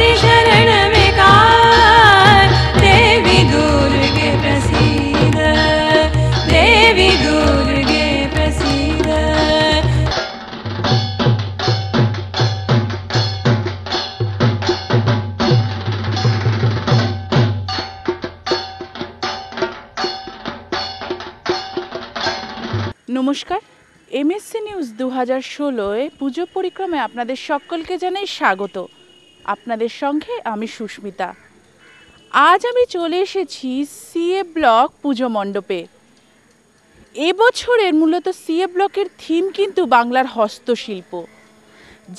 दासी शरण विकार देवी दुर्गे प्रसीद देवी दुर्गे प्रसीद। নমস্কার, এমএসসি নিউজ 2016 পুজো পরিক্রমায় আপনাদের সকলকে জানাই স্বাগত। আপনাদের সঙ্গে আমি সুস্মিতা। আজ আমি চলে এসেছি সিএ ব্লক পুজো মণ্ডপে। এবছরের মূলত সিএ ব্লকের থিম কিন্তু বাংলার হস্তশিল্প,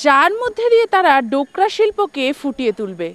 যার মধ্যে দিয়ে তারা ডোকরা শিল্পকে ফুটিয়ে তুলবে।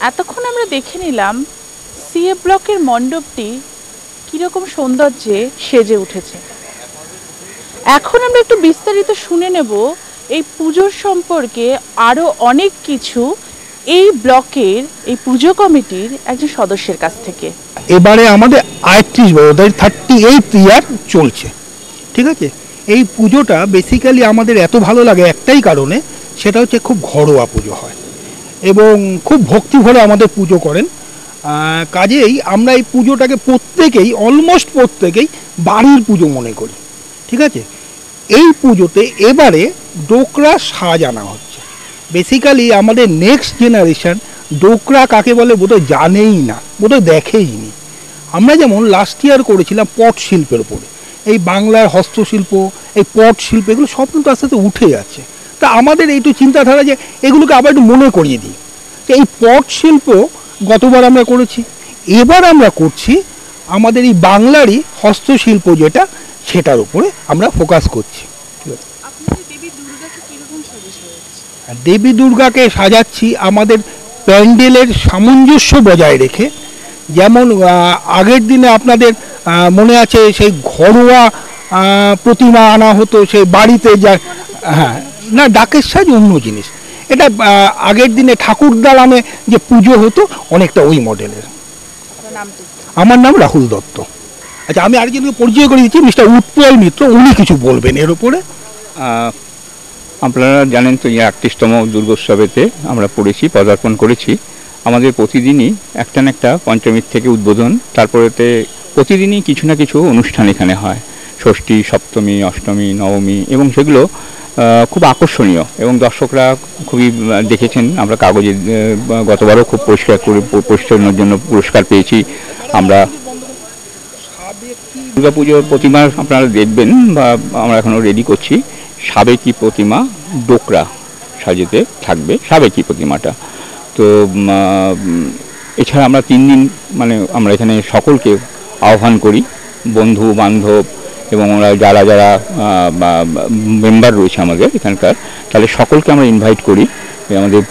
এতক্ষণ আমরা দেখে নিলাম সিএ ব্লকের মণ্ডপটি কীরকম সৌন্দর্যে সেজে উঠেছে। এখন আমরা একটু বিস্তারিত শুনে নেব এই পুজোর সম্পর্কে আরও অনেক কিছু এই ব্লকের এই পুজো কমিটির একজন সদস্যের কাছ থেকে। এবারে আমাদের 38 বছর 38 ইয়ার চলছে, ঠিক আছে। এই পুজোটা বেসিক্যালি আমাদের এত ভালো লাগে একটাই কারণে, সেটা হচ্ছে খুব ঘরোয়া পুজো হয় এবং খুব ভক্তি ভরে আমাদের পুজো করেন। কাজেই আমরা এই পুজোটাকে অলমোস্ট প্রত্যেকেই বাড়ির পুজো মনে করি, ঠিক আছে। এই পুজোতে এবারে ডোকরা সাজ আনা হচ্ছে। বেসিক্যালি আমাদের নেক্সট জেনারেশন ডোকরা কাকে বলে বোধহয় জানেই না, বোধহয় দেখেই নি। আমরা যেমন লাস্ট ইয়ার করেছিলাম পট শিল্পের উপরে, এই বাংলার হস্তশিল্প, এই পট শিল্প, এগুলো সব কিন্তু আস্তে আস্তে উঠে যাচ্ছে। তা আমাদের এইটু চিন্তাধারা যে এগুলোকে আবার একটু মনে করিয়ে দিই। এই পট শিল্প গতবার আমরা করেছি, এবার আমরা করছি আমাদের এই বাংলারই হস্তশিল্প যেটা, সেটার উপরে আমরা ফোকাস করছি। দেবী দুর্গাকে সাজাচ্ছি আমাদের প্যান্ডেলের সামঞ্জস্য বজায় রেখে। যেমন আগের দিনে আপনাদের মনে আছে সেই ঘরোয়া প্রতিমা আনা হতো সেই বাড়িতে, যা হ্যাঁ না ডাকের সাজ অন্য জিনিস, এটা আগের দিনে ঠাকুর দালানে যে পুজো হতো অনেকটা ওই মডেলের। আমার নাম রাহুল দত্ত। আচ্ছা, আমি আরেকজনকে পরিচয় করে দিচ্ছি, মিস্টার উৎপল মিত্র, উনি কিছু বলবেন এর উপরে। আপনারা জানেন তো, এই ৩৮তম দুর্গোৎসবেতে আমরা পড়েছি, পদার্পণ করেছি। আমাদের প্রতিদিনই একটা না একটা পঞ্চমীর থেকে উদ্বোধন, তারপরেতে প্রতিদিনই কিছু না কিছু অনুষ্ঠান এখানে হয়, ষষ্ঠী, সপ্তমী, অষ্টমী, নবমী, এবং সেগুলো খুব আকর্ষণীয় এবং দর্শকরা খুবই দেখেছেন। আমরা কাগজে গতবারও খুব পরিষ্কারের জন্য পুরস্কার পেয়েছি আমরা। দুর্গাপুজোর প্রতিমা আপনারা দেখবেন, বা আমরা এখনও রেডি করছি, সাবেকি প্রতিমা ডোকরা সাজেতে থাকবে, সাবেকি প্রতিমাটা। তো এছাড়া আমরা 3 দিন মানে আমরা এখানে সকলকে আহ্বান করি, বন্ধু বান্ধব এবং ওরা যারা যারা মেম্বার রয়েছে আমাদের এখানকার, তাহলে সকলকে আমরা ইনভাইট করি। আমাদের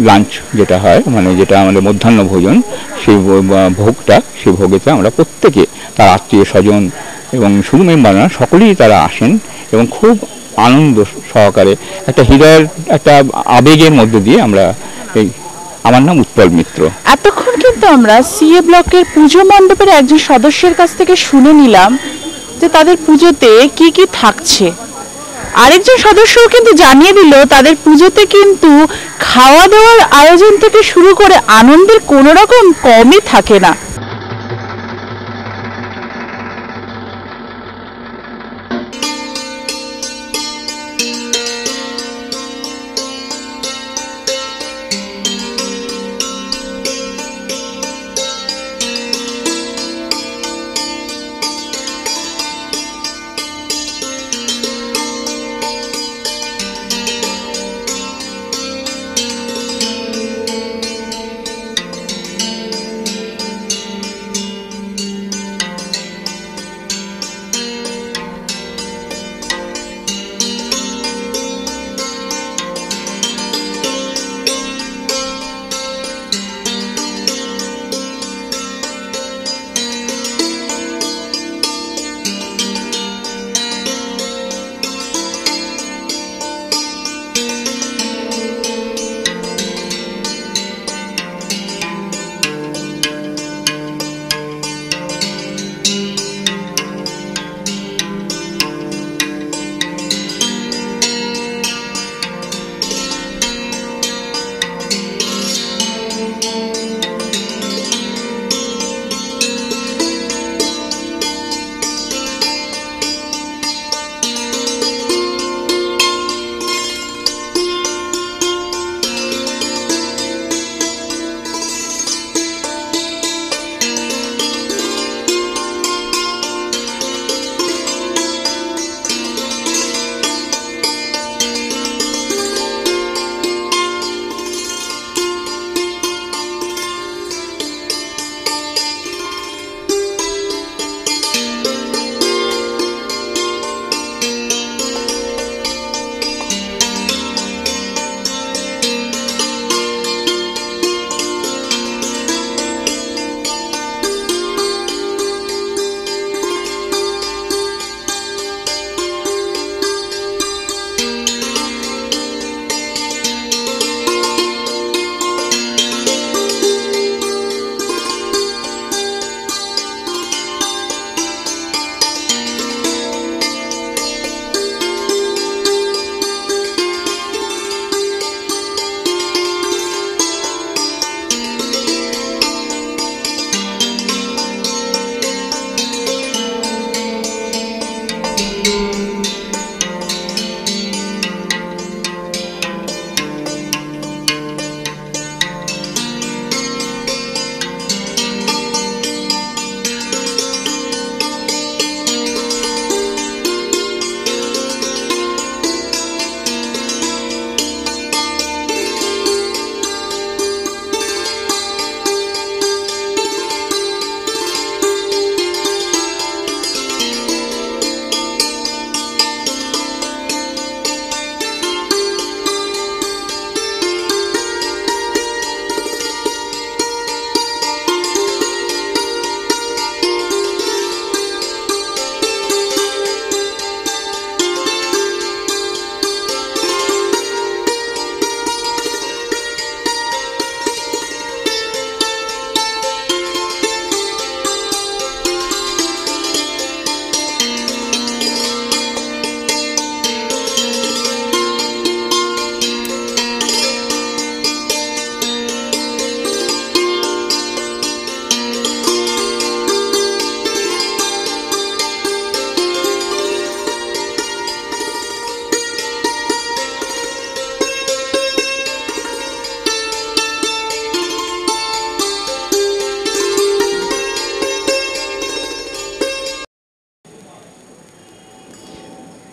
লাঞ্চ যেটা হয়, মানে যেটা আমাদের মধ্যাহ্ন ভোজন, সেই ভোগটা, সেই ভোগেতে আমরা প্রত্যেকে, তার আত্মীয় স্বজন এবং শুধু মেম্বার না, সকলেই তারা আসেন এবং খুব আনন্দ সহকারে একটা হৃদয়ের একটা আবেগের মধ্যে দিয়ে আমরা এই। আমার নাম উৎপল মিত্র। এতক্ষণ কিন্তু আমরা সিএ ব্লকের পুজো মণ্ডপের একজন সদস্যের কাছ থেকে শুনে নিলাম যে তাদের পুজোতে কি কি থাকছে। আরেকজন সদস্যও কিন্তু জানিয়ে দিল তাদের পুজোতে কিন্তু খাওয়া দাওয়ার আয়োজন থেকে শুরু করে আনন্দের কোনো রকম কমই থাকে না।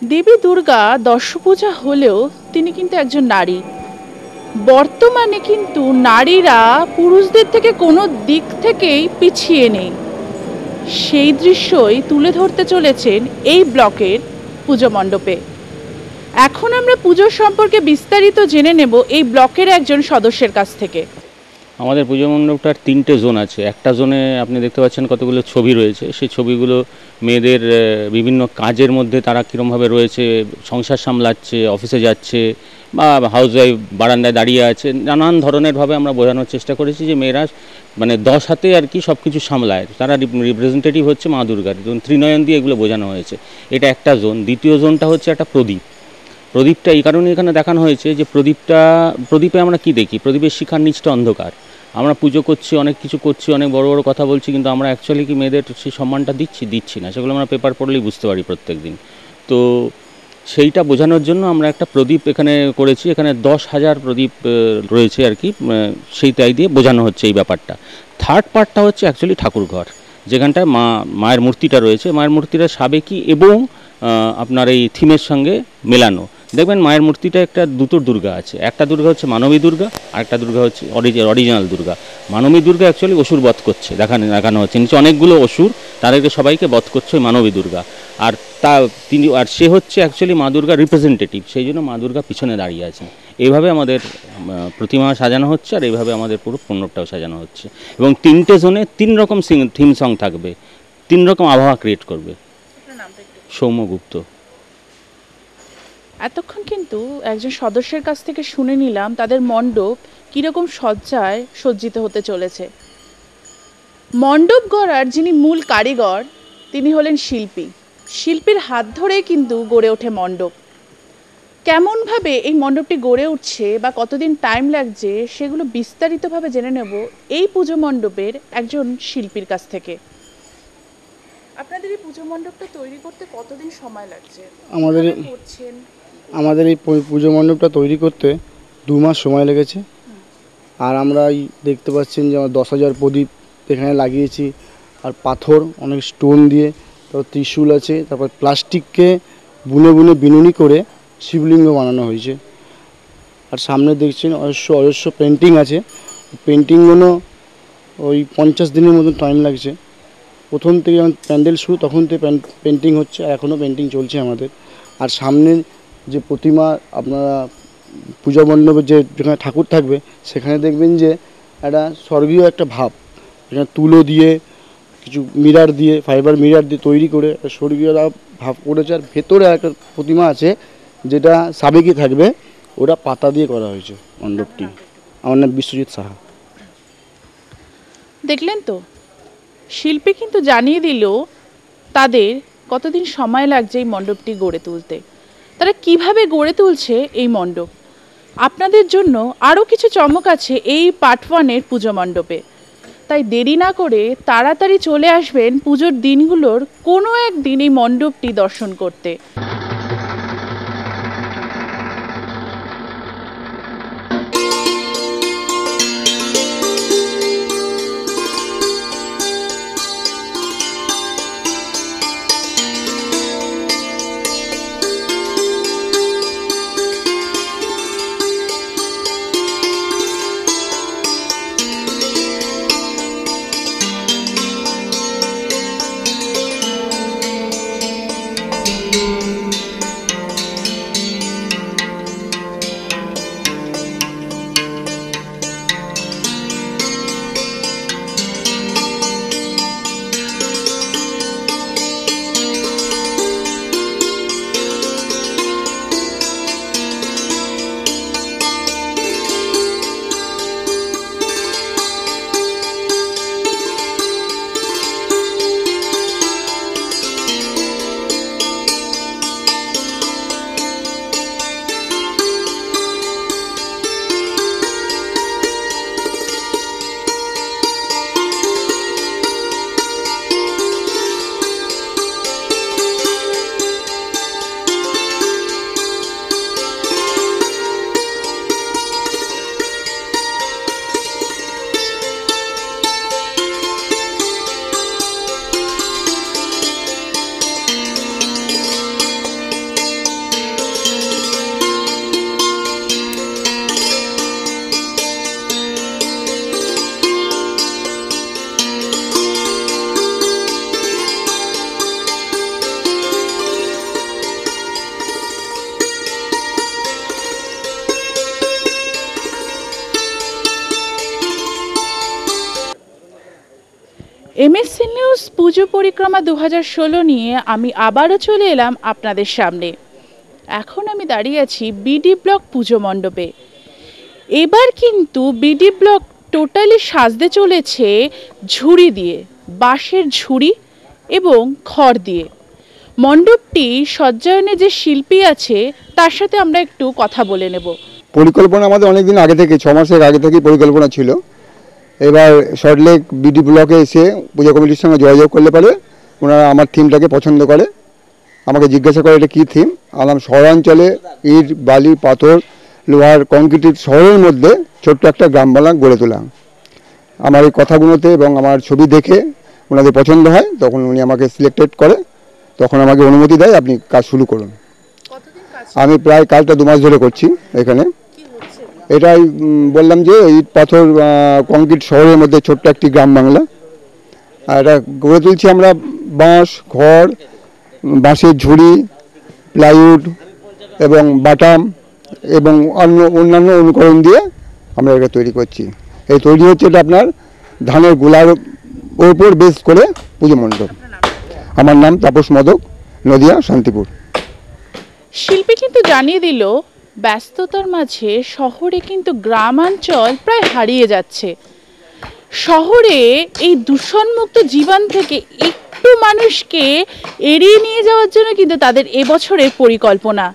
দেবী দুর্গা দশপূজা হলেও তিনি কিন্তু একজন নারী। বর্তমানে কিন্তু নারীরা পুরুষদের থেকে কোনো দিক থেকেই পিছিয়ে নেই। সেই দৃশ্যই তুলে ধরতে চলেছেন এই ব্লকের পুজো মণ্ডপে। এখন আমরা পুজোর সম্পর্কে বিস্তারিত জেনে নেব এই ব্লকের একজন সদস্যের কাছ থেকে। আমাদের পুজো মণ্ডপটার 3টে জোন আছে। একটা জোনে আপনি দেখতে পাচ্ছেন কতগুলো ছবি রয়েছে। সেই ছবিগুলো মেয়েদের বিভিন্ন কাজের মধ্যে তারা কীরমভাবে রয়েছে, সংসার সামলাচ্ছে, অফিসে যাচ্ছে বা হাউস ওয়াইফ বারান্দায় দাঁড়িয়ে আছে, নানান ধরনেরভাবে আমরা বোঝানোর চেষ্টা করেছি যে মেয়েরা মানে 10 হাতে আর কি সব কিছু সামলায়। তারা রিপ্রেজেন্টেটিভ হচ্ছে মা দুর্গার, যেমন ত্রিনয়ন দিয়ে এগুলো বোঝানো হয়েছে। এটা একটা জোন। দ্বিতীয় জোনটা হচ্ছে একটা প্রদীপ। প্রদীপটা এই কারণে এখানে দেখানো হয়েছে যে প্রদীপে আমরা কি দেখি, প্রদীপের শিখার নিচটা অন্ধকার। আমরা পুজো করছি, অনেক কিছু করছি, অনেক বড় বড় কথা বলছি, কিন্তু আমরা অ্যাকচুয়ালি কি মেয়েদের সেই সম্মানটা দিচ্ছি না, সেগুলো আমরা পেপার পড়লেই বুঝতে পারি প্রত্যেক দিন। তো সেইটা বোঝানোর জন্য আমরা একটা প্রদীপ এখানে করেছি। এখানে 10,000 প্রদীপ রয়েছে আর কি, সেই তাই দিয়ে বোঝানো হচ্ছে এই ব্যাপারটা। থার্ড পার্টটা হচ্ছে অ্যাকচুয়ালি ঠাকুরঘর, যেখানটায় মায়ের মূর্তিটা রয়েছে। মায়ের মূর্তিটা সাবেকি এবং আপনার এই থিমের সঙ্গে মেলানো। দেখবেন মায়ের মূর্তিটা দুটো দুর্গা আছে। একটা দুর্গা হচ্ছে মানবী দুর্গা, আর একটা দুর্গা হচ্ছে অরিজিনাল দুর্গা। মানবী দুর্গা অ্যাকচুয়ালি অসুর বধ করছে, দেখানো হচ্ছে। নিচে অনেকগুলো অসুর, তাদেরকে সবাইকে বধ করছে ওই মানবী দুর্গা। আর সে হচ্ছে অ্যাকচুয়ালি মা দুর্গার রিপ্রেজেন্টেটিভ, সেই জন্য মা দুর্গা পিছনে দাঁড়িয়ে আছেন। এইভাবে আমাদের প্রতিমা সাজানো হচ্ছে, আর এইভাবে আমাদের পুরো মণ্ডপটাও সাজানো হচ্ছে। এবং 3টে জোনে 3 রকম থিম সং থাকবে, 3 রকম আবহাওয়া ক্রিয়েট করবে। সৌম্যগুপ্ত। এতক্ষণ কিন্তু একজন সদস্যের কাছ থেকে শুনে নিলাম তাদের মণ্ডপ কীরকম সজ্জায় সজ্জিত হতে চলেছে। মণ্ডপ গড়ার যিনি মূল কারিগর তিনি হলেন শিল্পী। শিল্পীর হাত ধরেই কিন্তু গড়ে ওঠে মণ্ডপ। কেমনভাবে এই মণ্ডপটি গড়ে উঠছে বা কতদিন টাইম লাগছে সেগুলো বিস্তারিতভাবে জেনে নেব এই পুজো মণ্ডপের একজন শিল্পীর কাছ থেকে। আপনাদের এই পুজো মণ্ডপটা তৈরি করতে কতদিন সময় লাগছে? আমাদের এই পুজো মণ্ডপটা তৈরি করতে 2 মাস সময় লেগেছে। আর আমরা দেখতে পাচ্ছেন যে আমরা 10,000 প্রদীপ এখানে লাগিয়েছি, আর পাথর অনেক স্টোন দিয়ে, তারপর ত্রিশূল আছে, তারপর প্লাস্টিককে বুনে বিনুনি করে শিবলিঙ্গ বানানো হয়েছে। আর সামনে দেখছেন অজস্র পেন্টিং আছে। পেন্টিংগুলো ওই 50 দিনের মতন টাইম লাগছে। প্রথম থেকে যখন প্যান্ডেল শুরু তখন থেকে পেন্টিং হচ্ছে, আর এখনও পেন্টিং চলছে আমাদের। আর সামনে যে প্রতিমা আপনারা পূজা মণ্ডপে যেখানে ঠাকুর থাকবে সেখানে দেখবেন যে একটা স্বর্গীয় একটা ভাব, এখানে তুলো দিয়ে কিছু মিরার দিয়ে, ফাইবার মিরার দিয়ে তৈরি করে একটা স্বর্গীয় ভাব করেছে। আর ভেতরে একটা প্রতিমা আছে যেটা সাবেকি থাকবে, ওটা পাতা দিয়ে করা হয়েছে মণ্ডপটি। আমার নাম বিশ্বজিৎ সাহা। দেখলেন তো, শিল্পী কিন্তু জানিয়ে দিল তাদের কতদিন সময় লাগছে এই মণ্ডপটি গড়ে তুলতে, তারা কিভাবে গড়ে তুলছে এই মণ্ডপ। আপনাদের জন্য আরও কিছু চমক আছে এই পার্ট 1-এর পুজো মণ্ডপে। তাই দেরি না করে তাড়াতাড়ি চলে আসবেন পুজোর দিনগুলোর কোনো একদিন এই মণ্ডপটি দর্শন করতে। এমএসসি নিউজ পুজো পরিক্রমা 2016 নিয়ে আমি আবারও চলে এলাম আপনাদের সামনে। এখন আমি দাঁড়িয়ে আছি বিডি ব্লক পুজো মণ্ডপে। এবার কিন্তু বিডি ব্লক টোটালি সাজতে চলেছে ঝুড়ি দিয়ে, বাঁশের ঝুড়ি এবং খড় দিয়ে। মণ্ডপটি সজ্জায়নে যে শিল্পী আছে তার সাথে আমরা একটু কথা বলে নেব। পরিকল্পনা আমাদের অনেক দিন আগে থেকে, 6 মাসের আগে থেকেই পরিকল্পনা ছিল। এবার সল্টলেক বিডি ব্লকে এসে পূজা কমিটির সঙ্গে যোগাযোগ করলে পারে ওনারা আমার থিমটাকে পছন্দ করে, আমাকে জিজ্ঞাসা করে এটা কী থিম। আলাম শহরাঞ্চলে ইট, বালি, পাথর, লোহার, কংক্রিটের শহরের মধ্যে ছোট্ট একটা গ্রাম বাংলা গড়ে তোলা। আমার এই কথাগুলোতে এবং আমার ছবি দেখে ওনাদের পছন্দ হয়, তখন উনি আমাকে সিলেক্টেড করে, তখন আমাকে অনুমতি দেয় আপনি কাজ শুরু করুন। আমি প্রায় কাজটা 2 মাস ধরে করছি এখানে। এটাই বললাম যে ইট, পাথর, কংক্রিট শহরের মধ্যে ছোট্ট একটি গ্রাম বাংলা। আর এটা গড়ে তুলছি আমরা বাঁশ, খড়, বাঁশের ঝুড়ি, প্লাইউড এবং বাটাম এবং অন্যান্য অনুকরণ দিয়ে আমরা এটা তৈরি করছি। এই তৈরি হচ্ছে এটা আপনার ধানের গোলার ওপর বেস করে পুজো মণ্ডপ। আমার নাম তাপস মদক, নদিয়া শান্তিপুর। শিল্পী কিন্তু জানিয়ে দিল ব্যস্ততার মাঝে শহরে কিন্তু গ্রামাঞ্চল প্রায় হারিয়ে যাচ্ছে। শহরে এই দূষণমুক্ত জীবন থেকে একটু মানুষকে এড়িয়ে নিয়ে যাওয়ার জন্য কিন্তু তাদের এবছরের পরিকল্পনা।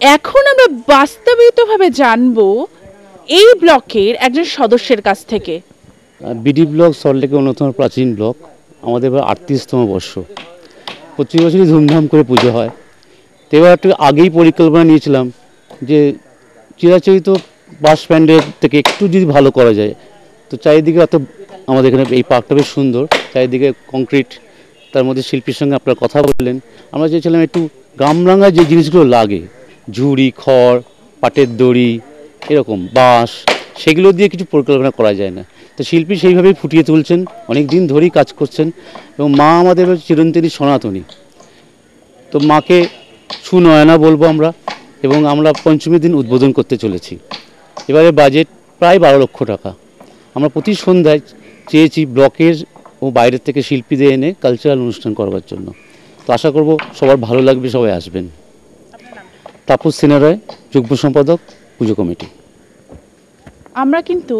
এখন আমরা বাস্তবিকভাবে জানবো এই ব্লকের একজন সদস্যের কাছ থেকে। বিডি ব্লক সল্টলেকের অন্যতম প্রাচীন ব্লক। আমাদের এবার 38তম বর্ষ। প্রতি বছরই ধুমধাম করে পুজো হয়। তো এবার একটু আগেই পরিকল্পনা নিয়েছিলাম যে চিরাচরিত বাস প্যান্ডেল থেকে একটু যদি ভালো করা যায়। তো চারিদিকে অত আমাদের এখানে এই পার্কটা বেশ সুন্দর, চারিদিকে কংক্রিট, তার মধ্যে শিল্পীর সঙ্গে আপনারা কথা বললেন। আমরা চেয়েছিলাম একটু গ্রামরাঙা যে জিনিসগুলো লাগে, ঝুড়ি, খড়, পাটের দড়ি, এরকম বাঁশ, সেগুলো দিয়ে কিছু পরিকল্পনা করা যায় না। তো শিল্পী সেইভাবেই ফুটিয়ে তুলছেন, অনেক দিন ধরেই কাজ করছেন। এবং মা আমাদের চিরন্তনী সনাতনী, তো মাকে সুনয়না বলবো আমরা। এবং আমরা পঞ্চমীর দিন উদ্বোধন করতে চলেছি। এবারে বাজেট প্রায় 12 লক্ষ টাকা। আমরা প্রতি সন্ধ্যায় চেয়েছি ব্লকের ও বাইরের থেকে শিল্পীদের এনে কালচারাল অনুষ্ঠান করবার জন্য। তো আশা করব সবার ভালো লাগবে, সবাই আসবেন। তাপস সিনহা, যুগ্ম সম্পাদক, পুজো কমিটি। আমরা কিন্তু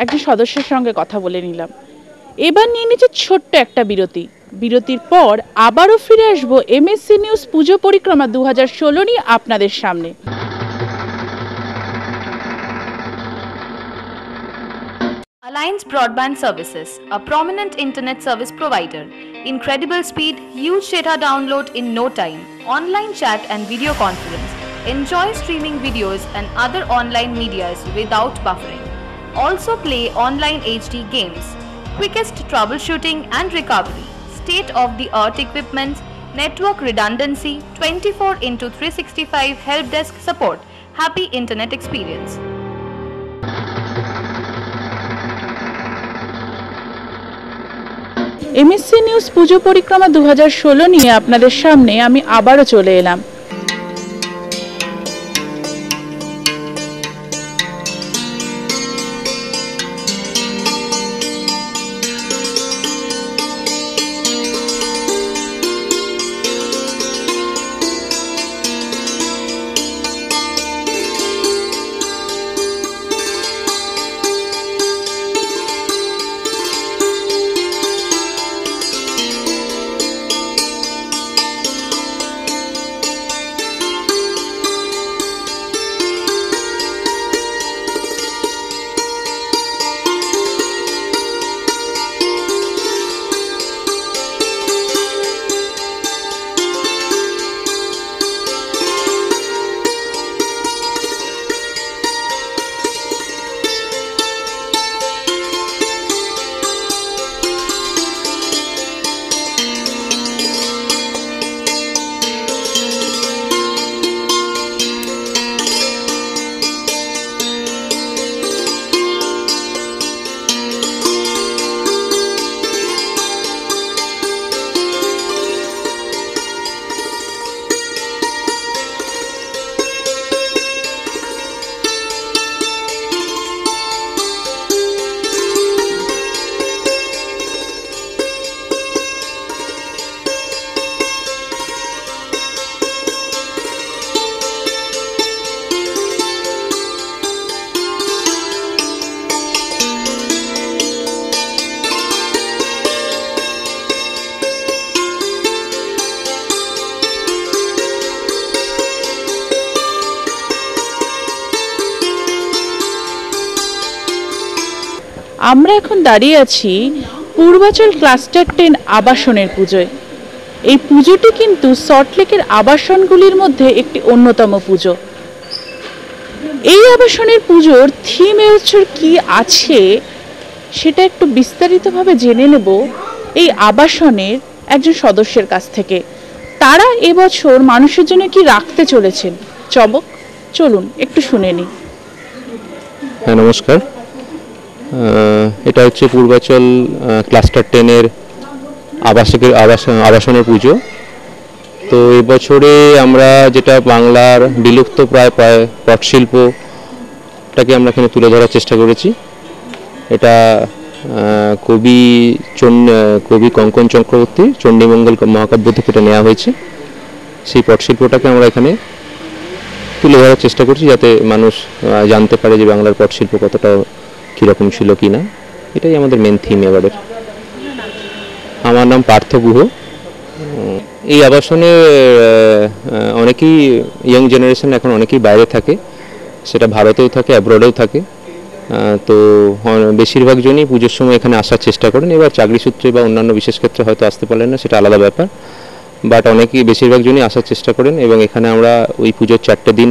একজন সদস্যের সঙ্গে কথা বলে নিলাম। এবার নিয়ে নিচ্ছে ছোট্ট একটা বিরতি। বিরতির পর আবারও ফিরে আসবো এমএসসি নিউজ পুজো পরিক্রমা 2016 নিয়ে আপনাদের সামনে। Alliance Broadband Services, a prominent internet service provider. Incredible speed, huge data download in no time, online chat and video conference. Enjoy streaming videos and other online medias without buffering. Also play online HD games. Quickest troubleshooting and recovery. State-of-the-art equipment, network redundancy, 24/365 help desk support. Happy internet experience. MSc news পুজো পরিক্রমা 2016 নিয়ে আপনাদের সামনে আমি আবারও চলে এলাম। আমরা এখন দাঁড়িয়ে আছি পূর্বাচল ক্লাস্টার 10 আবাসনের পুজোয়। এই পুজোটি কিন্তু সল্টলেকের আবাসনগুলির মধ্যে একটি অন্যতম পুজো। এই আবাসনের পুজোর থিম এবছর কি আছে সেটা একটু বিস্তারিতভাবে জেনে নেব এই আবাসনের একজন সদস্যের কাছ থেকে। তারা এবছর মানুষের জন্য কি রাখতে চলেছেন চলুন একটু শুনে নিই। হ্যাঁ, নমস্কার। এটা হচ্ছে পূর্বাচল ক্লাস্টার 10-এর আবাসনের পুজো। তো এবছরে আমরা যেটা বাংলার বিলুপ্ত প্রায় পটশিল্পটাকে আমরা এখানে তুলে ধরার চেষ্টা করেছি। এটা কবি কঙ্কন চক্রবর্তীর চণ্ডীমঙ্গল মহাকাব্য থেকে এটা নেওয়া হয়েছে। সেই পটশিল্পটাকে আমরা এখানে তুলে ধরার চেষ্টা করছি, যাতে মানুষ জানতে পারে যে বাংলার পটশিল্প কতটা কীরকম ছিল কি না। এটাই আমাদের মেন থিম এবারের। আমার নাম পার্থ গুহ। এই আবাসনে অনেকেই ইয়ং জেনারেশন এখন অনেকেই বাইরে থাকে, সেটা ভারতেও থাকে, অ্যাব্রডেও থাকে। তো বেশিরভাগ জনই পুজোর সময় এখানে আসার চেষ্টা করেন। এবার চাকরি সূত্রে বা অন্যান্য বিশেষ ক্ষেত্রে হয়তো আসতে পারলেন না, সেটা আলাদা ব্যাপার। বাট বেশিরভাগ জনই আসার চেষ্টা করেন এবং এখানে আমরা ওই পুজোর 4টে দিন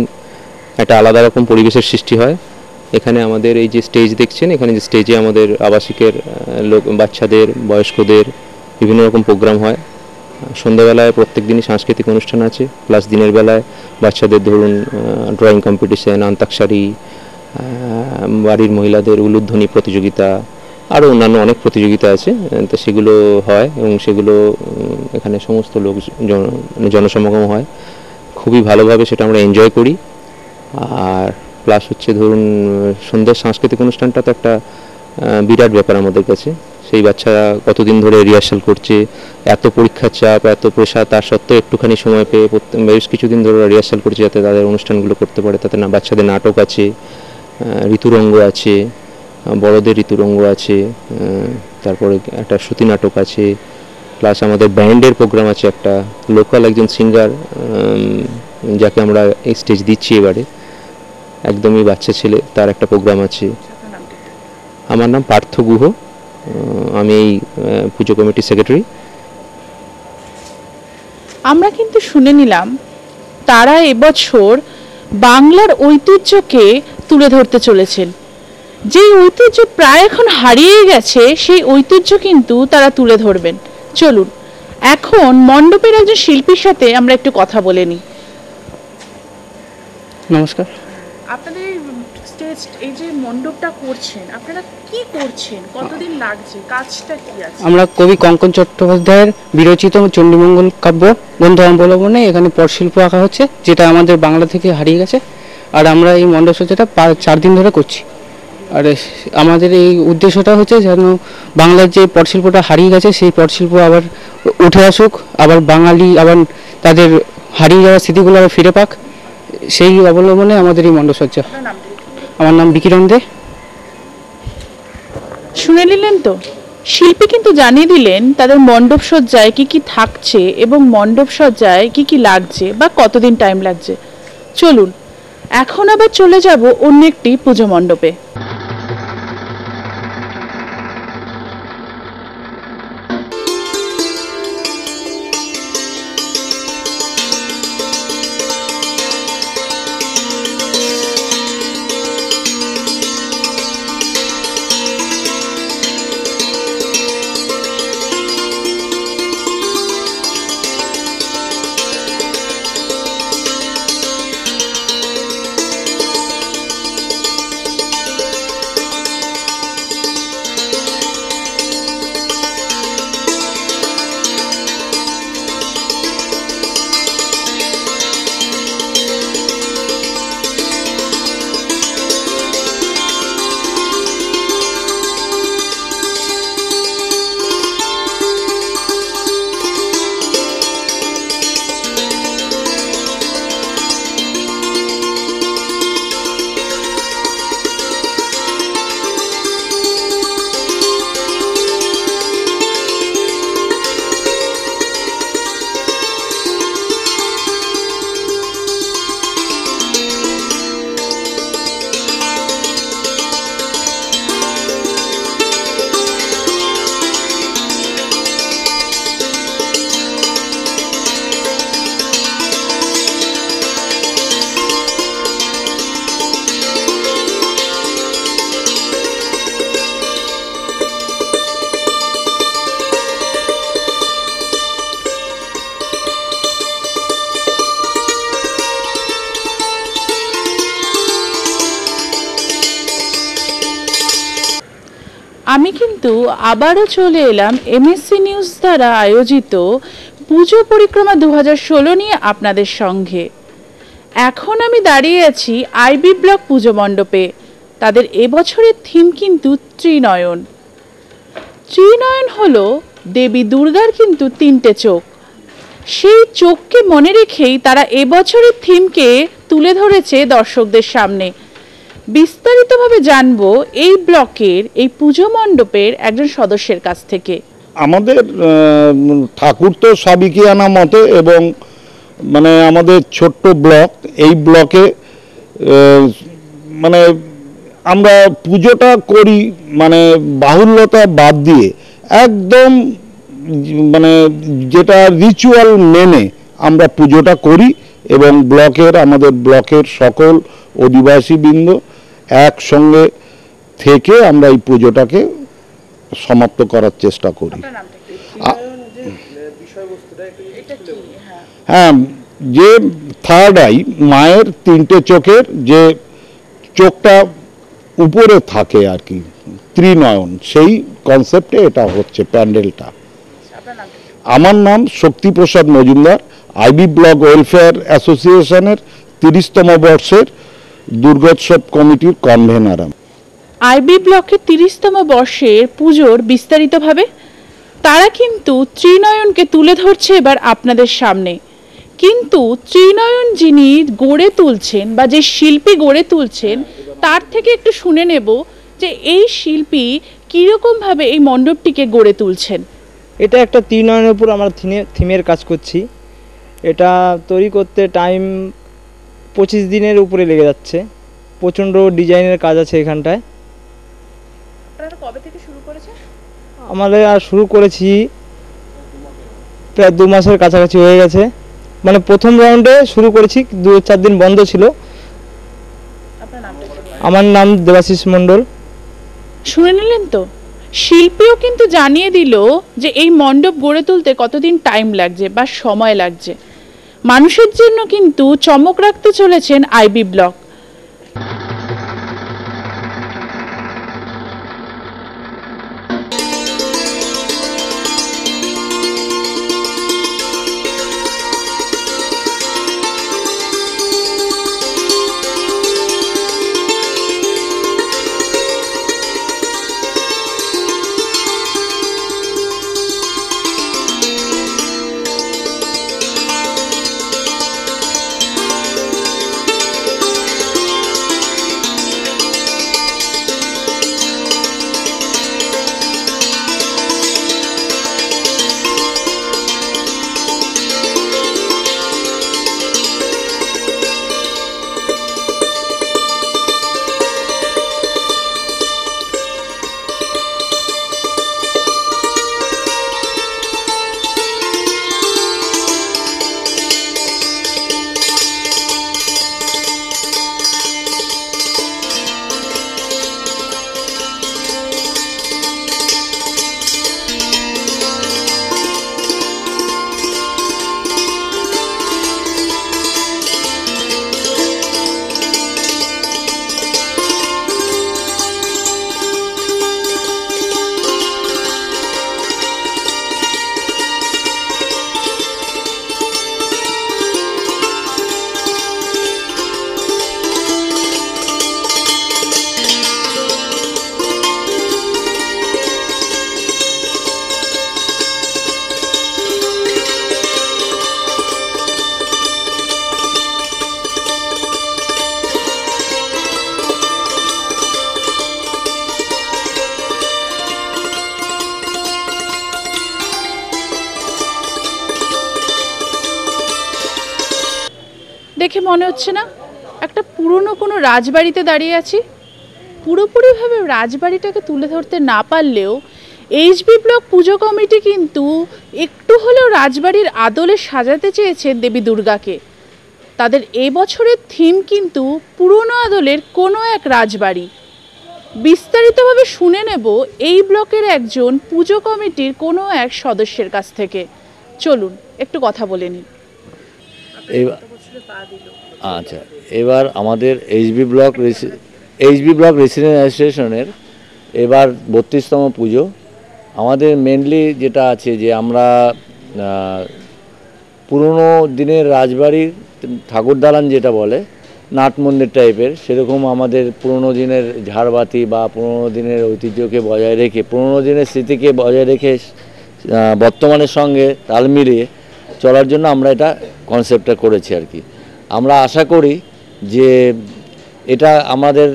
একটা আলাদা রকম পরিবেশের সৃষ্টি হয়। এখানে আমাদের এই যে স্টেজ দেখছেন, এখানে যে স্টেজে আমাদের আবাসিকের বাচ্চাদের, বয়স্কদের বিভিন্ন রকম প্রোগ্রাম হয়। সন্ধ্যাবেলায় প্রত্যেক দিনই সাংস্কৃতিক অনুষ্ঠান আছে, প্লাস দিনের বেলায় বাচ্চাদের ধরুন ড্রয়িং কম্পিটিশান, আন্তাক্ষরী, বাড়ির মহিলাদের উলুধ্বনি প্রতিযোগিতা, আরও অন্যান্য অনেক প্রতিযোগিতা আছে। তো সেগুলো হয় এবং সেগুলো এখানে সমস্ত লোক জনসমাগম হয়। খুবই ভালোভাবে সেটা আমরা এনজয় করি। আর প্লাস হচ্ছে ধরুন সন্ধ্যার সাংস্কৃতিক অনুষ্ঠানটা তো একটা বিরাট ব্যাপার আমাদের কাছে। সেই বাচ্চারা কতদিন ধরে রিহার্সাল করছে, এত পরীক্ষার চাপ, এত প্রেশার, তার সত্ত্বেও একটুখানি সময় পেয়ে বেশ কিছুদিন ধরে রিহার্সাল করছে যাতে তাদের অনুষ্ঠানগুলো করতে পারে। তাতে বাচ্চাদের নাটক আছে, ঋতুরঙ্গ আছে, বড়দের ঋতুরঙ্গ আছে, তারপরে একটা শ্রুতি নাটক আছে, প্লাস আমাদের ব্যান্ডের প্রোগ্রাম আছে একটা। লোকাল একজন সিঙ্গার যাকে আমরা এই স্টেজ দিচ্ছি এবারে, একদমই বাচ্চা ছেলে, তার একটা প্রোগ্রাম আছে। আমার নাম পার্থ গুহ, আমি এই পুজো কমিটির সেক্রেটারি। আমরা কিন্তু শুনে নিলাম তারা এবছর বাংলার ঐতিহ্যকে তুলে ধরতে চলেছেন। যেই ঐতিহ্য প্রায় এখন হারিয়ে গেছে, সেই ঐতিহ্য কিন্তু তারা তুলে ধরবেন। চলুন এখন মণ্ডপের একজন শিল্পীর সাথে আমরা একটু কথা বলে নিই। নমস্কার। আপনাদের স্টেজ এই যে মণ্ডপটা করছেন, আপনারা কি করছেন, কতদিন লাগছে, কাজটা কি আছে? আমরা কবি কঙ্কন চট্টোপাধ্যায়ের বিরচিত চণ্ডীমঙ্গল কাব্য গ্রন্থ অবলম্বনে এখানে পটশিল্প আঁকা হচ্ছে, যেটা আমাদের বাংলা থেকে হারিয়ে গেছে। আর আমরা এই মণ্ডপ সজ্জাটা 4 দিন ধরে করছি। আর আমাদের এই উদ্দেশ্যটা হচ্ছে যেন বাংলার যে পটশিল্পটা হারিয়ে গেছে সেই পটশিল্প আবার উঠে আসুক, আবার বাঙালি আবার তাদের হারিয়ে যাওয়া স্মৃতিগুলো আবার ফিরে পাক, সেই অবলম্বনে আমাদের এই মণ্ডপ সজ্জা। আমার নাম বিকিরণ দে। শুনে নিলেন তো, শিল্পী কিন্তু জানিয়ে দিলেন তাদের মণ্ডপ সজ্জায় কি কি থাকছে এবং মণ্ডপ সজ্জায় কি কি লাগছে বা কতদিন টাইম লাগছে। চলুন এখন আবার চলে যাব অন্য একটি পুজো মণ্ডপে। আমি কিন্তু আবারও চলে এলাম এমএসসি নিউজ দ্বারা আয়োজিত পুজো পরিক্রমা 2016 নিয়ে আপনাদের সঙ্গে। এখন আমি দাঁড়িয়ে আছি আইবি ব্লক পুজো মণ্ডপে। তাদের এবছরের থিম কিন্তু ত্রিনয়ন। ত্রিনয়ন হলো দেবী দুর্গার কিন্তু 3টে চোখ। সেই চোখকে মনে রেখেই তারা এবছরের থিমকে তুলে ধরেছে দর্শকদের সামনে। বিস্তারিতভাবে জানবো এই ব্লকের এই পুজো মণ্ডপের একজন সদস্যের কাছ থেকে। আমাদের ঠাকুর তো সাবিকিয়ানা মতে এবং মানে আমাদের ছোট্ট ব্লক, এই ব্লকে মানে আমরা পুজোটা করি মানে বাহুল্যতা বাদ দিয়ে একদম মানে যেটা রিচুয়াল মেনে আমরা পুজোটা করি এবং আমাদের ব্লকের সকল অধিবাসীবৃন্দ একসঙ্গে থেকে আমরা এই পুজোটাকে সমাপ্ত করার চেষ্টা করি। হ্যাঁ, যে থার্ড আই মায়ের 3টে চোখের যে চোখটা উপরে থাকে আর কি, ত্রিনয়ন, সেই কনসেপ্টে এটা হচ্ছে প্যান্ডেলটা। আমার নাম শক্তিপ্রসাদ মজুমদার, আইবি ব্লক ওয়েলফেয়ার অ্যাসোসিয়েশনের 30তম বর্ষের দুর্গোৎসব কমিটির কনভেনার। আইবি ব্লকের 30তম বর্ষের পুজোর বিস্তারিতভাবে তারা কিন্তু ত্রিনয়নকে তুলে ধরছে এবার আপনাদের সামনে। কিন্তু ত্রিনয়ন যিনি গড়ে তুলছেন বা যে শিল্পী গড়ে তুলছেন তার থেকে একটু শুনে নেব যে এই শিল্পী কীরকমভাবে এই মণ্ডপটিকে গড়ে তুলছেন। এটা একটা ত্রিনয়নের উপর আমরা থিমের কাজ করছি। এটা তৈরি করতে টাইম 25 দিনের উপরে লেগে যাচ্ছে। প্রচণ্ড ডিজাইনের কাজ আছে এখানটায়। কবে থেকে শুরু করেছেন? আমাদের আর শুরু করেছি প্রায় 2 মাসের কাছাকাছি হয়ে গেছে। মানে প্রথম রাউন্ডে শুরু করেছি, 2-4 দিন বন্ধ ছিল। আমার নাম দেবাশিস মণ্ডল। শুনে নিলেন তো, শিল্পীও কিন্তু জানিয়ে দিল যে এই মণ্ডপ গড়ে তুলতে কতদিন টাইম লাগছে বা সময় লাগছে। মানুষের জন্য কিন্তু চমক রাখতে চলেছেন আইবি ব্লক। দেখে মনে হচ্ছে না একটা পুরনো কোনো রাজবাড়িতে দাঁড়িয়ে আছি। পুরোপুরিভাবে রাজবাড়িটাকে তুলে ধরতে না পারলেও এইচবি ব্লক পুজো কমিটি কিন্তু একটু হলেও রাজবাড়ির আদলে সাজাতে চেয়েছে দেবী দুর্গাকে। তাদের এবছরের থিম কিন্তু পুরনো আদলের কোনো এক রাজবাড়ি। বিস্তারিতভাবে শুনে নেব এই ব্লকের একজন পুজো কমিটির কোনো এক সদস্যের কাছ থেকে। চলুন একটু কথা বলে নিই। আচ্ছা, এবার আমাদের এইচবি ব্লক রেসিডেন্ট অ্যাসোসিয়েশনের এবার 32তম পুজো। আমাদের মেনলি যেটা আছে যে আমরা পুরনো দিনের রাজবাড়ির ঠাকুর দালান যেটা বলে নাট মন্দির টাইপের, সেরকম আমাদের পুরনো দিনের ঝাড়বাতি বা পুরনো দিনের ঐতিহ্যকে বজায় রেখে, পুরনো দিনের স্মৃতিকে বজায় রেখে বর্তমানের সঙ্গে তাল মিলিয়ে চলার জন্য আমরা এটা কনসেপ্টটা করেছি আর কি। আমরা আশা করি যে এটা আমাদের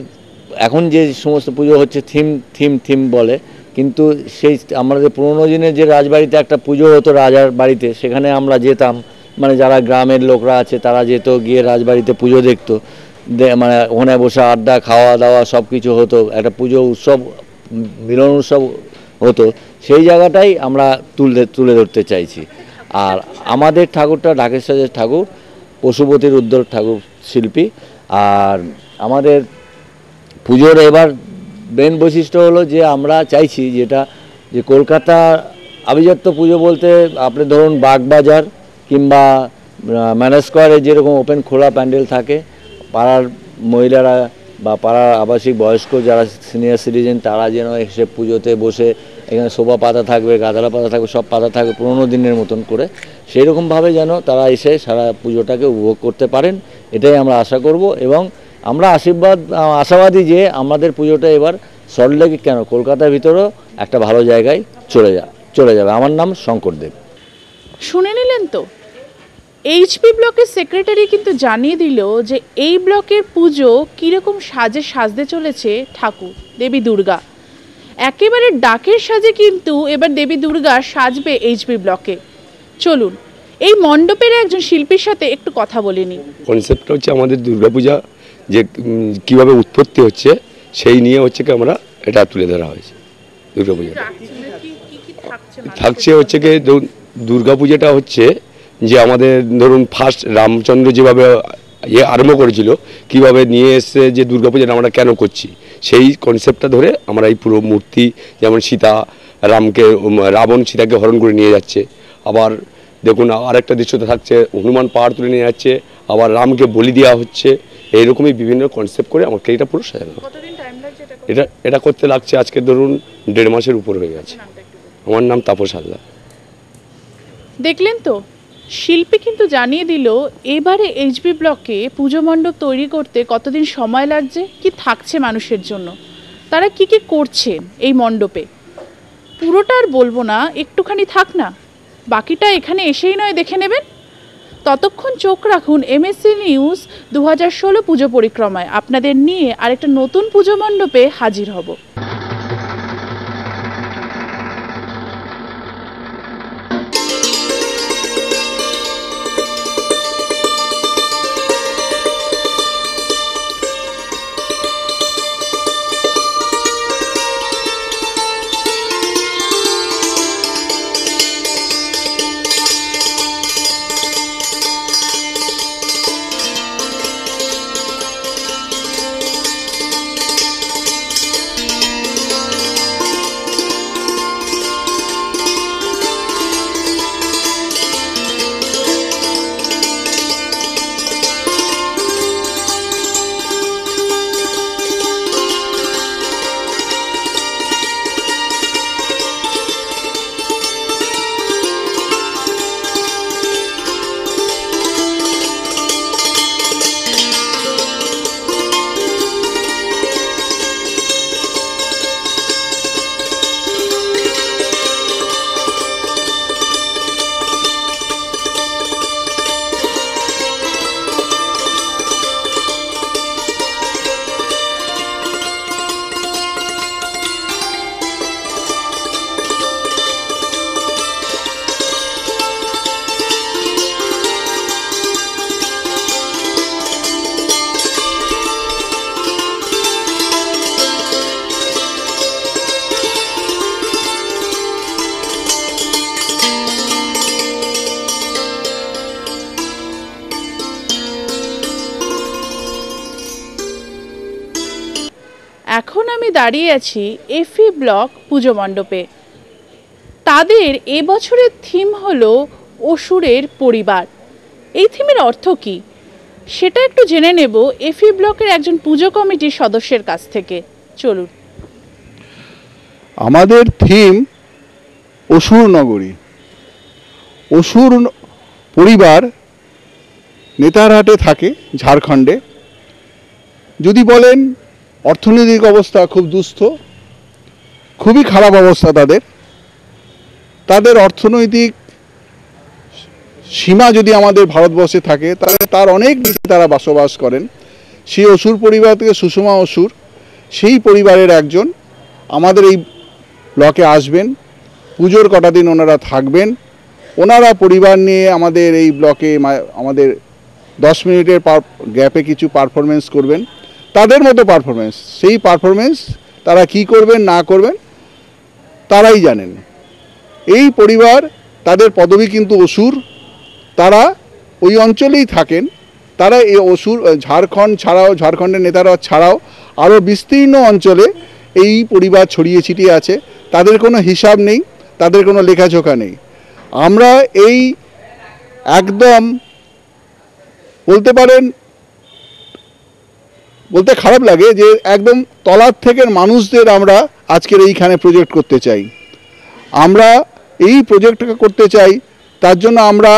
এখন যে সমস্ত পুজো হচ্ছে থিম থিম থিম বলে, কিন্তু সেই আমাদের পুরনো দিনের যে রাজবাড়িতে একটা পুজো হতো রাজার বাড়িতে, সেখানে আমরা যেতাম, মানে যারা গ্রামের লোকরা আছে তারা যেত, গিয়ে রাজবাড়িতে পুজো দেখতো, মানে ওখানে বসে আড্ডা খাওয়া দাওয়া সব কিছু হতো, একটা পুজো উৎসব মিলন উৎসব হতো। সেই জায়গাটাই আমরা তুলে ধরতে চাইছি। আর আমাদের ঠাকুরটা ঢাকেশ্বরের ঠাকুর, পশুপতির উদ্যোগ ঠাকুর শিল্পী। আর আমাদের পুজোর এবার মেন বৈশিষ্ট্য হলো যে আমরা চাইছি যেটা যে কলকাতা আভিজাত্য পুজো বলতে আপনি ধরুন বাগবাজার কিংবা ম্যানেজ স্কোয়ারে যেরকম ওপেন খোলা প্যান্ডেল থাকে, পাড়ার মহিলারা বা পাড়ার আবাসিক বয়স্ক যারা সিনিয়র সিটিজেন তারা যেন এসে পুজোতে বসে, এখানে শোভা পাতা থাকবে, গাঁদালা পাতা থাকবে, সব পাতা থাকবে পুরোনো দিনের মতন করে, সেই রকমভাবে যেন তারা এসে সারা পুজোটাকে উপভোগ করতে পারেন, এটাই আমরা আশা করব। এবং আমরা আশাবাদী যে আমাদের পুজোটা এবার সল্টলেকে কেন কলকাতার ভিতরেও একটা ভালো জায়গায় চলে যাবে। আমার নাম শঙ্কর দেব। শুনে নিলেন তো, এইচপি ব্লকের সেক্রেটারি কিন্তু জানিয়ে দিল যে এই ব্লকের পুজো কীরকম সাজতে চলেছে ঠাকুর দেবী দুর্গা। একেবারে ডাকের সাজে কিন্তু এবার দেবী দুর্গা সাজবে এইচপি ব্লকে। চলুন এই মণ্ডপের একজন শিল্পীর সাথে একটু কথা বলে নিই। কনসেপ্টটা হচ্ছে আমাদের দুর্গাপূজা যে কীভাবে উৎপত্তি হচ্ছে সেই নিয়ে হচ্ছে কি আমরা এটা তুলে ধরা হয়েছে। দুর্গাপূজা থাকছে হচ্ছে কি দুর্গাপূজাটা হচ্ছে যে আমাদের ধরুন ফার্স্ট রামচন্দ্র যেভাবে আরম্ভ করেছিল, কিভাবে নিয়ে এসে যে দুর্গাপূজাটা আমরা কেন করছি সেই কনসেপ্টটা ধরে আমরা এই পুরো মূর্তি, যেমন সীতা রাবণ সীতাকে হরণ করে নিয়ে যাচ্ছে, আবার দেখুন আরেকটা দৃশ্যতে থাকছে হনুমান পাহাড় তুলে নিয়ে যাচ্ছে, আবার রামকে বলি দেওয়া হচ্ছে, এইরকমই বিভিন্ন কনসেপ্ট করে আমাকে এটা পুরো সাজানো। এটা করতে লাগছে আজকে ধরুন 1.5 মাসের উপর হয়ে গেছে। আমার নাম তাপস হালদার। দেখলেন তো, শিল্পী কিন্তু জানিয়ে দিল এবারে এইচবি ব্লকে পুজো মণ্ডপ তৈরি করতে কতদিন সময় লাগছে, কি থাকছে মানুষের জন্য, তারা কি কি করছে এই মণ্ডপে। পুরোটা আর বলবো না, একটুখানি থাক না, বাকিটা এখানে এসেই নয় দেখে নেবেন। ততক্ষণ চোখ রাখুন এমএসসি নিউজ 2016 পুজো পরিক্রমায়। আপনাদের নিয়ে আরেকটা নতুন পুজো মণ্ডপে হাজির হব। এখন আমি দাঁড়িয়ে আছি এফি ব্লক পুজো মণ্ডপে। তাদের এবছরের থিম হলো অসুরের পরিবার। এই থিমের অর্থ কি সেটা একটু জেনে নেব এফি ব্লকের একজন পুজো কমিটির সদস্যের কাছ থেকে। চলুন। আমাদের থিম অসুর নগরী। অসুর পরিবার নেতারহাটে থাকে, ঝাড়খণ্ডে। যদি বলেন অর্থনৈতিক অবস্থা খুব দুস্থ, খুবই খারাপ অবস্থা তাদের অর্থনৈতিক সীমা যদি আমাদের ভারতবর্ষে থাকে তাহলে তার অনেক নিচে তারা বসবাস করেন। সেই অসুর পরিবার থেকে সুষমা অসুর, সেই পরিবারের একজন আমাদের এই ব্লকে আসবেন, পুজোর কটা দিন ওনারা থাকবেন। ওনারা পরিবার নিয়ে আমাদের এই ব্লকে আমাদের 10 মিনিটের গ্যাপে কিছু পারফরমেন্স করবেন, তাদের মতো পারফরমেন্স। সেই পারফরমেন্স তারা কি করবেন না করবেন তারাই জানেন। এই পরিবার, তাদের পদবী কিন্তু অসুর, তারা ওই অঞ্চলেই থাকেন। তারা এই অসুর ঝাড়খণ্ড ছাড়াও, ঝাড়খণ্ডের নেতারা ছাড়াও আরও বিস্তীর্ণ অঞ্চলে এই পরিবার ছড়িয়ে ছিটিয়ে আছে। তাদের কোনো হিসাব নেই, তাদের কোনো লেখাজোখা নেই। আমরা এই একদম বলতে পারেন, বলতে খারাপ লাগে যে একদম তলার থেকে মানুষদের আমরা আজকের এইখানে প্রজেক্ট করতে চাই। আমরা এই প্রজেক্টটা করতে চাই, তার জন্য আমরা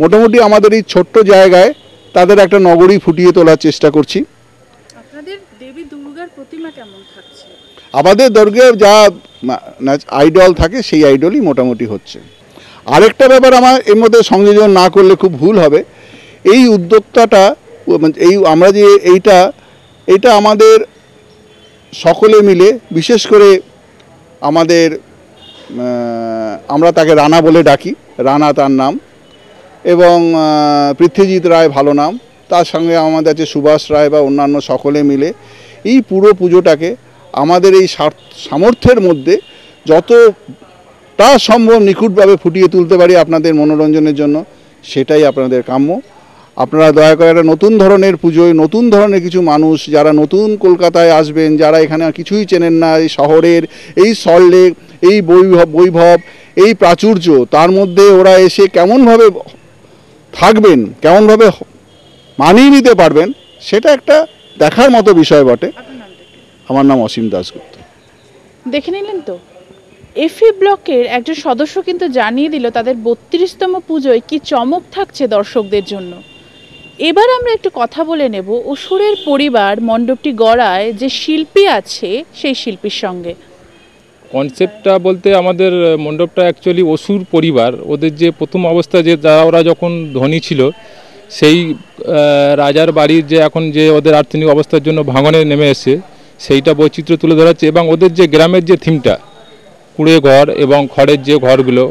মোটামুটি আমাদের এই ছোট্ট জায়গায় তাদের একটা নগরী ফুটিয়ে তোলার চেষ্টা করছি। আপনাদের দেবী দুর্গার প্রতিমা কেমন থাকছে? আমাদের দুর্গে যা আইডল থাকে সেই আইডলই মোটামুটি হচ্ছে। আরেকটা ব্যাপার আমার এর মধ্যে সংযোজন না করলে খুব ভুল হবে। এই উদ্যোক্তাটা, এই আমরা যে এইটা আমাদের সকলে মিলে, বিশেষ করে আমাদের আমরা তাকে রানা বলে ডাকি, রানা তার নাম, এবং পৃথ্বীজিৎ রায় ভালো নাম, তার সঙ্গে আমাদের আছে সুভাষ রায় বা অন্যান্য সকলে মিলে এই পুরো পুজোটাকে আমাদের এই সামর্থ্যের মধ্যে যতটা সম্ভব নিখুঁতভাবে ফুটিয়ে তুলতে পারি আপনাদের মনোরঞ্জনের জন্য, সেটাই আপনাদের কাম্য। আপনারা দয়া করে একটা নতুন ধরনের পুজোয় নতুন ধরনের কিছু মানুষ যারা নতুন কলকাতায় আসবেন, যারা এখানে কিছুই চেনেন না, এই শহরের এই সল্টলেক, এই বৈভব, এই প্রাচুর্য, তার মধ্যে ওরা এসে কেমনভাবে থাকবেন, কেমনভাবে মানিয়ে নিতে পারবেন, সেটা একটা দেখার মতো বিষয় বটে। আমার নাম অসীম দাশগুপ্ত। দেখে নিলেন তো, এফি ব্লকের একজন সদস্য কিন্তু জানিয়ে দিল তাদের 32তম পুজোয় কি চমক থাকছে দর্শকদের জন্য। এবার আমরা একটু কথা বলে নেব অসুরের পরিবার মণ্ডপটি গড়ায় যে শিল্পী আছে সেই শিল্পীর সঙ্গে। কনসেপ্টটা বলতে আমাদের মণ্ডপটা অ্যাকচুয়ালি অসুর পরিবার, ওদের যে প্রথম অবস্থা যে ওরা যখন ধনী ছিল, সেই রাজার বাড়ির যে এখন যে ওদের আর্থিক অবস্থার জন্য ভাঙনে নেমে এসে সেইটা বৈচিত্র্য তুলে ধরাচ্ছে। এবং ওদের যে গ্রামের যে থিমটা, কুড়ে ঘর এবং খড়ের যে ঘরগুলো,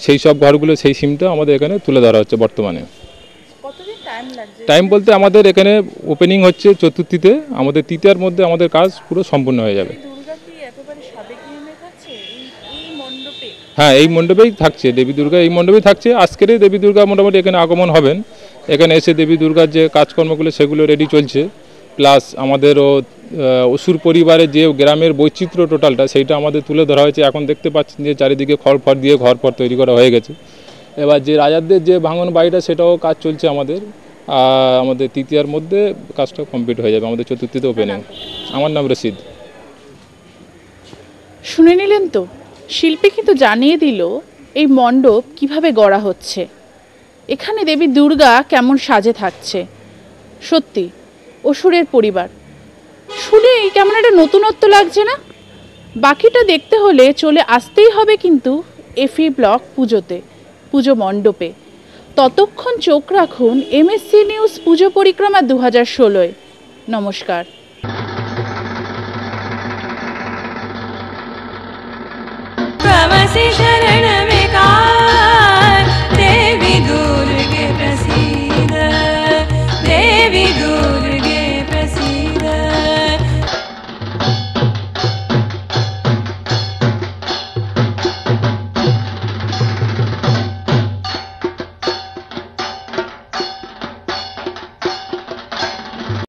সেই সব ঘরগুলো, সেই থিমটা আমাদের এখানে তুলে ধরা হচ্ছে বর্তমানে। টাইম বলতে আমাদের এখানে ওপেনিং হচ্ছে চতুর্থীতে, আমাদের তৃতীয়ার মধ্যে আমাদের কাজ পুরো সম্পূর্ণ হয়ে যাবে। হ্যাঁ, এই মণ্ডপেই থাকছে দেবী দুর্গা, এই মণ্ডপেই থাকছে। আজকের দেবী দুর্গা মোটামুটি এখানে আগমন হবেন। এখানে এসে দেবী দুর্গার যে কাজকর্মগুলো সেগুলো রেডি চলছে, প্লাস আমাদেরও অসুর পরিবারের যে গ্রামের বৈচিত্র্য টোটালটা সেইটা আমাদের তুলে ধরা হয়েছে। এখন দেখতে পাচ্ছেন যে চারিদিকে খড় দিয়ে ঘর তৈরি করা হয়ে গেছে। এবার যে রাজাদের যে ভাঙন বাড়িটা সেটাও কাজ চলছে আমাদের তৃতীয়ার মধ্যে কাজটা কমপ্লিট হয়ে যাবে, আমাদের চতুর্থীতে ওপেনিং। আমার নাম রশিদ। শুনে নিলেন তো, শিল্পী কিন্তু জানিয়ে দিল এই মণ্ডপ কিভাবে গড়া হচ্ছে, এখানে দেবী দুর্গা কেমন সাজে থাকছে। সত্যি অসুরের পরিবার শুনে কেমন একটা নতুনত্ব লাগছে না? বাকিটা দেখতে হলে চলে আসতেই হবে কিন্তু এফি ব্লক পুজো মণ্ডপে। ততক্ষণ চোখ রাখুন MSC নিউজ পুজো পরিক্রমা 2016। নমস্কার। शरण विकार देवी दुर्गे प्रसीद, देवी दुर्गे।